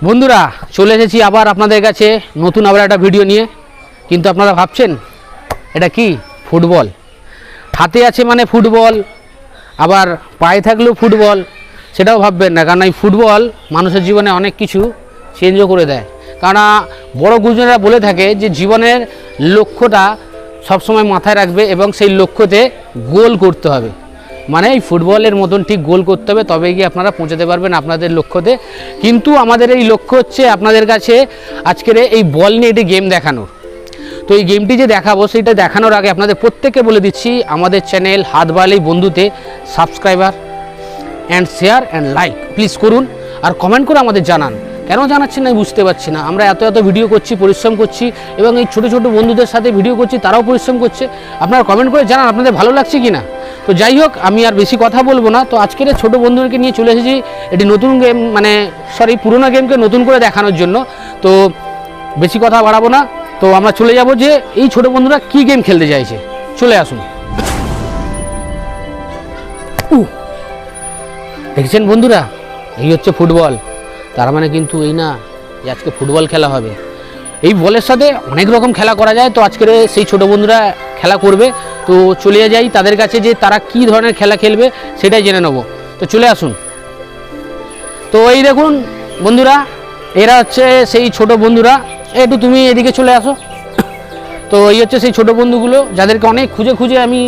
বন্ধুরা চলে এসেছি আবার আপনাদের কাছে নতুন আবার একটা ভিডিও নিয়ে। কিন্তু আপনারা ভাবছেন এটা কি ফুটবল, হাতে আছে মানে ফুটবল, আবার পায়ে থাকলেও ফুটবল, সেটাও ভাববেন না। কারণ এই ফুটবল মানুষের জীবনে অনেক কিছু চেঞ্জও করে দেয়। কারণ বড় গুরুজনেরা বলে থাকে যে জীবনের লক্ষ্যটা সবসময় মাথায় রাখবে এবং সেই লক্ষ্যতে গোল করতে হবে। মানে এই ফুটবলের মতন ঠিক গোল করতে হবে, তবে গিয়ে আপনারা পৌঁছাতে পারবেন আপনাদের লক্ষ্যতে। কিন্তু আমাদের এই লক্ষ্য হচ্ছে আপনাদের কাছে আজকের এই বল নিয়ে একটি গেম দেখানোর। তো এই গেমটি যে দেখাবো সেটা দেখানোর আগে আপনাদের প্রত্যেককে বলে দিচ্ছি আমাদের চ্যানেল হাত বাড়ালেই বন্ধুতে subscriber and share and like please করুন, আর কমেন্ট করে আমাদের জানান। কেন জানাচ্ছেন না বুঝতে পারছি না। আমরা এত ভিডিও করছি, পরিশ্রম করছি, এবং এই ছোটো ছোটো বন্ধুদের সাথে ভিডিও করছি, তারাও পরিশ্রম করছে। আপনারা কমেন্ট করে জানান আপনাদের ভালো লাগছে কি না। তো যাই হোক, আমি আর বেশি কথা বলবো না। তো আজকের ছোটো বন্ধুদেরকে নিয়ে চলে এসেছি এটি নতুন গেম, মানে পুরোনো গেমকে নতুন করে দেখানোর জন্য। তো বেশি কথা বাড়াবো না, তো আমরা চলে যাব যে এই ছোটো বন্ধুরা কী গেম খেলতে চাইছে। চলে আসুন। দেখছেন বন্ধুরা, এই হচ্ছে ফুটবল। তার মানে কিন্তু এই না যে আজকে ফুটবল খেলা হবে। এই বলের সাথে অনেক রকম খেলা করা যায়। তো আজকের সেই ছোটো বন্ধুরা খেলা করবে। তো চলে যাই তাদের কাছে যে তারা কি ধরনের খেলা খেলবে সেটাই জেনে নেব। তো চলে আসুন। তো এই দেখুন বন্ধুরা, এরা হচ্ছে সেই ছোট বন্ধুরা। একটু তুমি এদিকে চলে আসো। তো এই হচ্ছে সেই ছোটো বন্ধুগুলো যাদেরকে অনেক খুঁজে খুঁজে আমি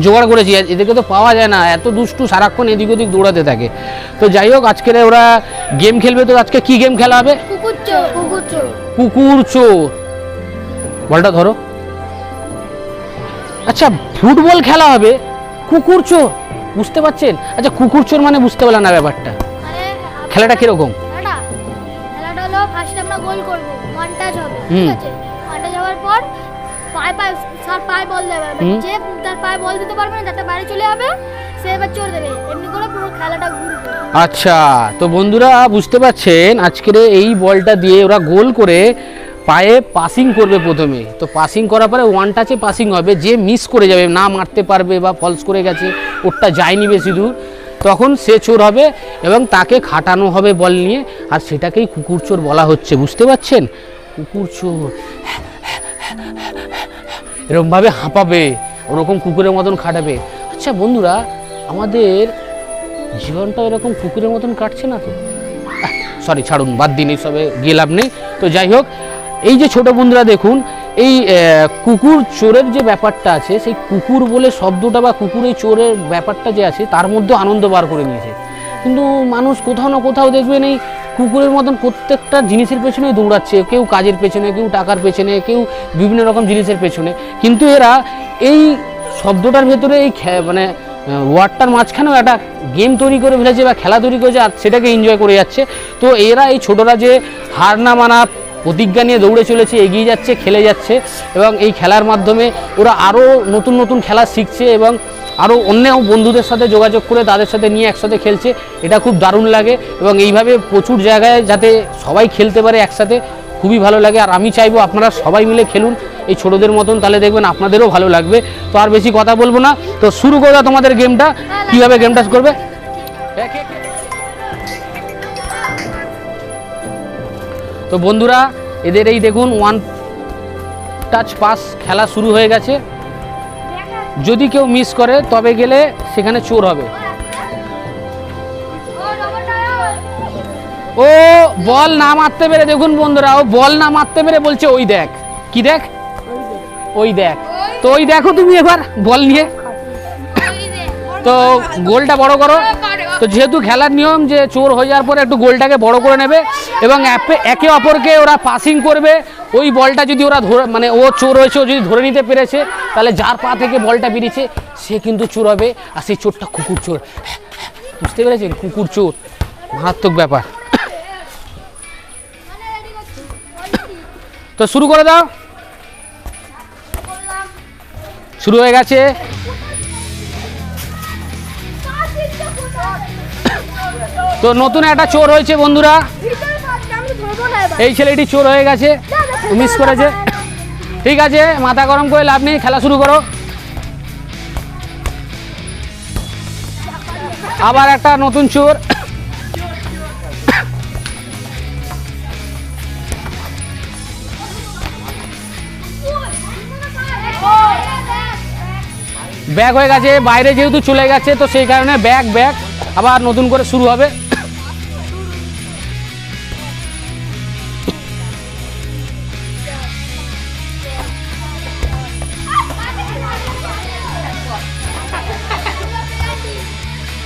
জোগাড় করেছি। এদেরকে তো পাওয়া যায় না, এত দুষ্টু, সারাক্ষণ এদিক ওদিক দৌড়াতে থাকে। তো যাই হোক, আজকের ওরা গেম খেলবে। তো আজকে কি গেম খেলা হবে? কুকুর চোর। বলটা ধরো। আচ্ছা, ফুটবল খেলা হবে, কুকুর চোর বুঝতে পারছেন? আচ্ছা, কুকুর চোর মানে বুঝতে পারলাম না ব্যাপারটা। খেলাটা কিরকম? খেলাটা হলো ফার্স্টে আমরা গোল করব, ওয়ান টাচ হবে, ঠিক আছে? ওয়ান টাচ হওয়ার পর পায়ে বল দেবে, যে তার পায়ে বল দিতে পারবে না, যাতে বাইরে চলে যাবে, সে এবার চোর দেবে। এমনি করে পুরো খেলাটা ঘুরবে। আচ্ছা, তো বন্ধুরা বুঝতে পারছেন, আজকের এই বলটা দিয়ে ওরা গোল করে পায়ে পাসিং করবে প্রথমে। তো পাসিং করার পরে ওয়ান টাচে পাসিং হবে, যে মিস করে যাবে, না মারতে পারবে বা ফলস করে গেছে, ওরটা যায়নি বেশি দূর, তখন সে চোর হবে এবং তাকে খাটানো হবে বল নিয়ে। আর সেটাকেই কুকুর চোর বলা হচ্ছে, বুঝতে পারছেন? কুকুর চোর এরকমভাবে হাঁপাবে, ওরকম কুকুরের মতন খাটাবে। আচ্ছা বন্ধুরা, আমাদের জীবনটা এরকম কুকুরের মতন কাটছে না তো? সরি, ছাড়ুন, বাদ দিন, এইসবে গিয়ে লাভ নেই। তো যাই হোক, এই যে ছোট বন্ধুরা দেখুন, এই কুকুর চোরের যে ব্যাপারটা আছে, সেই কুকুর বলে শব্দটা বা কুকুরের চোরের ব্যাপারটা যে আছে, তার মধ্যে আনন্দ বার করে নিয়েছে। কিন্তু মানুষ কোথাও না কোথাও দেখবেন এই কুকুরের মতন প্রত্যেকটা জিনিসের পেছনে দৌড়াচ্ছে। কেউ কাজের পেছনে, কেউ টাকার পেছনে, কেউ বিভিন্ন রকম জিনিসের পেছনে। কিন্তু এরা এই শব্দটার ভেতরে এই মানে ওয়ার্ডটার মাঝখানেও একটা গেম তৈরি করে ফেলেছে বা খেলা তৈরি করেছে, আর সেটাকে এনজয় করে যাচ্ছে। তো এরা, এই ছোটরা যে হার না মানা প্রতিজ্ঞা নিয়ে দৌড়ে চলেছে, এগিয়ে যাচ্ছে, খেলে যাচ্ছে, এবং এই খেলার মাধ্যমে ওরা আরও নতুন নতুন খেলা শিখছে এবং আরও অন্য বন্ধুদের সাথে যোগাযোগ করে তাদের সাথে নিয়ে একসাথে খেলছে। এটা খুব দারুণ লাগে এবং এইভাবে প্রচুর জায়গায় যাতে সবাই খেলতে পারে একসাথে, খুবই ভালো লাগে। আর আমি চাইবো আপনারা সবাই মিলে খেলুন এই ছোটদের মতন, তাহলে দেখবেন আপনাদেরও ভালো লাগবে। তো আর বেশি কথা বলবো না, তো শুরু করে দাও তোমাদের গেমটা। কীভাবে গেমটা করবে? তো বন্ধুরা, এদের এই দেখুন ওয়ান টাচ পাস খেলা শুরু হয়ে গেছে। যদি কেউ মিস করে তবে গেলে সেখানে চোর হবে। ও বল না মারতে পেরে, দেখুন বন্ধুরা, ও বল না মারতে পেরে বলছে ওই দেখ। কি দেখ? ওই দেখ। তো ওই দেখো তুমি এবার বল নিয়ে। তো গোলটা বড় করো। তো যেহেতু খেলার নিয়ম যে চোর হয়ে যাওয়ার পরে একটু গোলটাকে বড় করে নেবে এবং একে অপরকে ওরা পাসিং করবে। ওই বলটা যদি ওরা ধরে, মানে ও চোর হয়েছে, ও যদি ধরে নিতে পেরেছে, তাহলে যার পা থেকে বলটা বেরিয়েছে সে কিন্তু চোর হবে। আর সেই চোরটা কুকুর চোর, বুঝতে পেরেছেন? কুকুর চোর মারাত্মক ব্যাপার। তো শুরু করে দাও। শুরু হয়ে গেছে। তো নতুন একটা চোর হয়েছে বন্ধুরা, এই ছেলেটি চোর হয়ে গেছে, মিস করেছে। ঠিক আছে, মাথা গরম করে লাভ নেই, খেলা শুরু করো। আবার একটা নতুন চোর। ব্যাক হয়ে গেছে, বাইরে যেহেতু চলে গেছে তো সেই কারণে ব্যাক আবার নতুন করে শুরু হবে।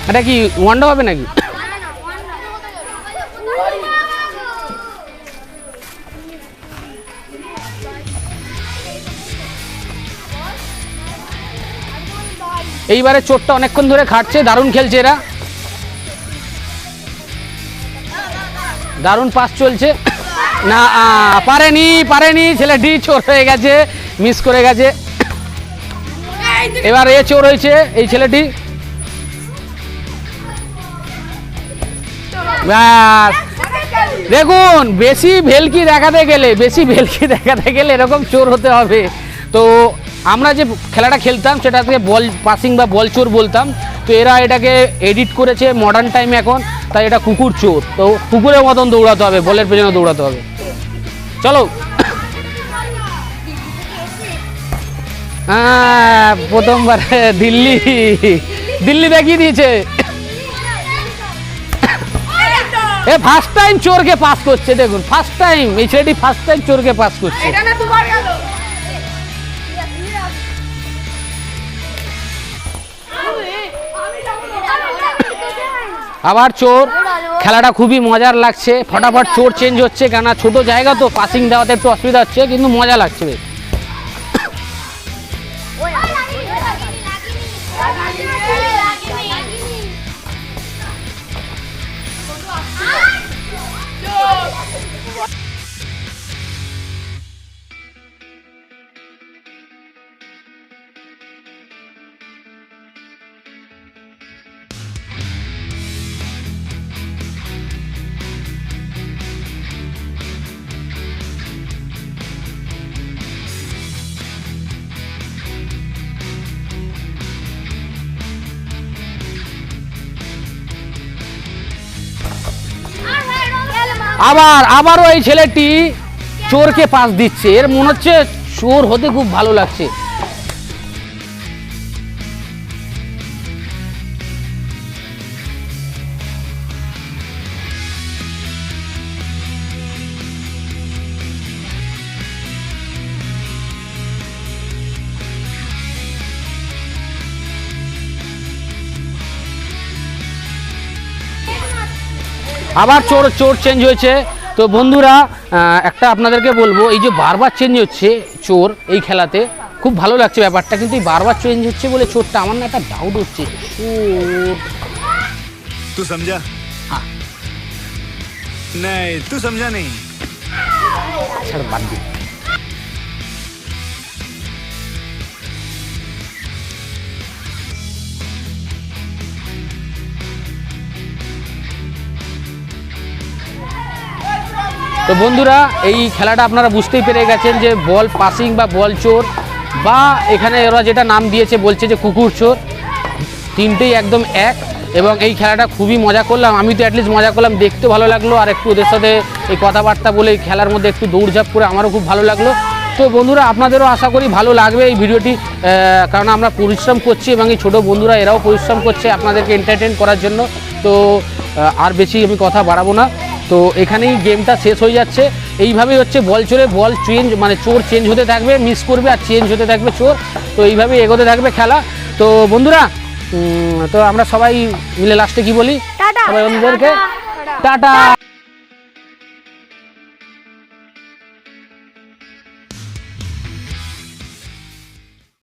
এটা কি ওয়ান্ডা হবে নাকি? এইবারে চোরটা অনেকক্ষণ ধরে খাটছে, দারুণ খেলছে এরা, দারুণ পাস চলছে। না পারেনি ছেলেটি, চোর হয়ে গেছে, মিস করে গেছে। এবার এ চোর হয়েছে এই ছেলেটি। ব্যাস, দেখুন বেশি ভেলকি দেখাতে গেলে এরকম চোর হতে হবে। তো আমরা যে খেলাটা খেলতাম সেটাকে বল পাসিং বা বল চোর বলতাম, তো এরা এটাকে এডিট করেছে মডার্ন টাইমে এখন, তাই এটা কুকুর চোর। তো কুকুরের মতন দৌড়াতে হবে, বলের পেছনে দৌড়াতে হবে। চলো, হ্যাঁ প্রথমবার দিল্লি দেখিয়ে দিয়েছে। এ ফার্স্ট টাইম চোরকে পাস করছে, দেখুন ফার্স্ট টাইম এই ছেলেটি ফার্স্ট টাইম চোরকে পাস করছে। আবার চোর, খেলাটা খুবই মজার লাগছে, ফটাফট চোর চেঞ্জ হচ্ছে, কেননা ছোট জায়গা তো পাসিং দেওয়াতে একটু অসুবিধা হচ্ছে, কিন্তু মজা লাগছে বেশ। আবারও এই ছেলেটি চোরকে পাস দিচ্ছে, এর মনে হচ্ছে চোর হতে খুব ভালো লাগছে। আবার চোর চেঞ্জ হয়েছে। তো বন্ধুরা একটা আপনাদেরকে বলবো, এই যে বারবার চেঞ্জ হচ্ছে চোর এই খেলাতে, খুব ভালো লাগছে ব্যাপারটা, কিন্তু এই বারবার চেঞ্জ হচ্ছে বলে চোরটা আমার না একটা ডাউট হচ্ছে, চোর तू समझा? हाँ। नहीं तू समझा नहीं। ছাড় বাদ দিই। তো বন্ধুরা এই খেলাটা আপনারা বুঝতেই পেরে গেছেন যে বল পাসিং বা বল চোর, বা এখানে ওরা যেটা নাম দিয়েছে বলছে যে কুকুর চোর, তিনটেই একদম এক। এবং এই খেলাটা খুবই মজা করলাম, আমি তো অ্যাটলিস্ট মজা করলাম, দেখতে ভালো লাগলো, আর একটু ওদের সাথে এই কথাবার্তা বলে এই খেলার মধ্যে একটু দৌড়ঝাঁপ করে আমারও খুব ভালো লাগলো। তো বন্ধুরা আপনাদেরও আশা করি ভালো লাগবে এই ভিডিওটি, কারণ আমরা পরিশ্রম করছি এবং এই ছোটো বন্ধুরা এরাও পরিশ্রম করছে আপনাদেরকে এন্টারটেইন করার জন্য। তো আর বেশি আমি কথা বাড়াবো না, তো এখানেই গেমটা শেষ হয়ে যাচ্ছে। এইভাবেই হচ্ছে বল চোরে বল চেঞ্জ, মানে চোর চেঞ্জ হতে থাকবে, মিস করবে আর চেঞ্জ হতে থাকবে চোর, তো এইভাবেই এগোতে থাকবে খেলা। তো বন্ধুরা তো আমরা সবাই মিলে লাস্টে কি বলি, টাটা সবাই বন্ধুদেরকে টাটা।